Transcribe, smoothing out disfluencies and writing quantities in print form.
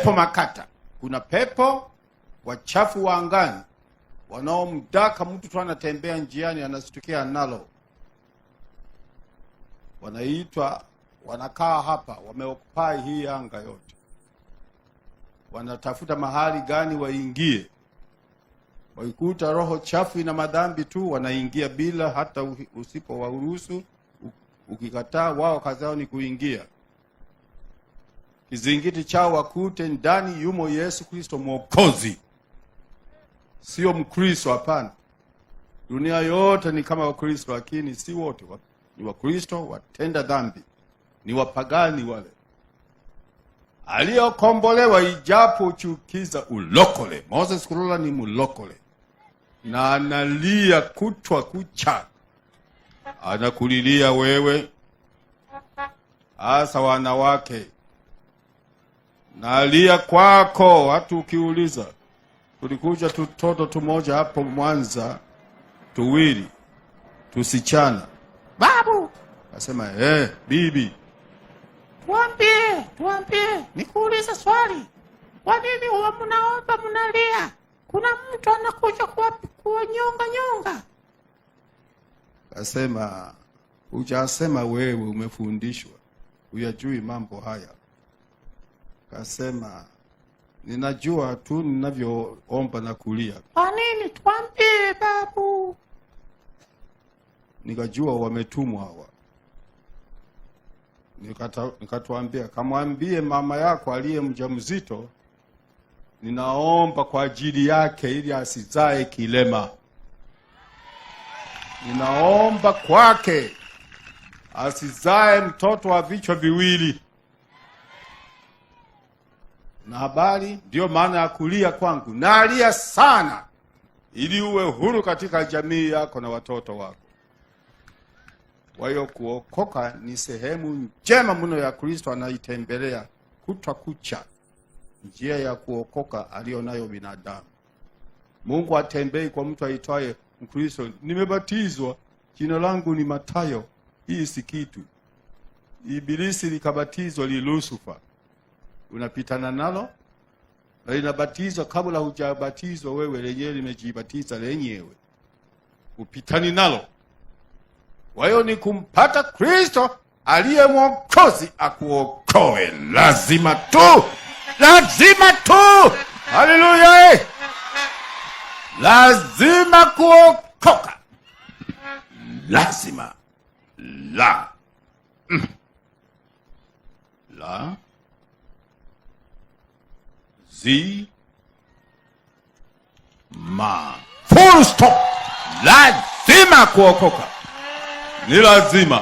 mapepo makata. Kuna pepo wachafu wa angani wanaomdaka mtu tu anatembea njiani anashtukia nalo. Wanaitwa, wanakaa hapa, wameokupai hii anga yote. Wanatafuta mahali gani waingie. Waikuta roho chafu na madhambi tu wanaingia bila hata usipowaruhusu. Ukikataa wao kazi yao ni kuingia. Kizingiti chao wakute ndani yumo Yesu Kristo Mwokozi. Sio Mkristo, hapana. Dunia yote ni kama Wakristo, lakini si wote. Ni Wakristo watenda dhambi, ni wapagani wale. Aliyokombolewa ijapo uchukiza ulokole. Moses Kulola ni mulokole, na analia kutwa kucha. Anakulilia wewe, hasa wanawake. Nalia kwako. Watu ukiuliza, tulikuja tutoto tumoja hapo Mwanza, tuwili, tusichana. Babu asema, bibi, tuambie, nikuuliza swali. Kwa nini huwa mnaomba mnalia? Kuna mtu anakuja kuwanyonga. Asema, hujasema wewe umefundishwa, huyajui mambo haya. Kasema, ninajua tu ninavyoomba na kulia. Kwa nini? Tuambie babu. Nikajua wametumwa hawa. Nikatuambia, kamwambie mama yako aliye mjamzito ninaomba kwa ajili yake ili asizae kilema. Ninaomba kwake asizae mtoto wa vichwa viwili. Na habari ndio maana ya kulia kwangu. Nalia sana ili uwe huru katika jamii yako na watoto wako. Kwa hiyo kuokoka ni sehemu njema mno ya Kristo anaitembelea kutwa kucha. Njia ya kuokoka alionayo binadamu. Mungu atembei kwa mtu aitwaye Mkristo. Nimebatizwa, jina langu ni Matayo. Hii si kitu. Ibilisi likabatizwa li Lucifer. Unapitana nalo? Na linabatizwa kabla hujabatizwa wewe, lenyewe limejibatiza lenyewe. Upitani nalo. Kwa hiyo ni kumpata Kristo aliye Mwokozi akuokoe. Lazima tu. Haleluya. Lazima kuokoka. Lazima. Full stop. Lazima kuokoka. Ni lazima.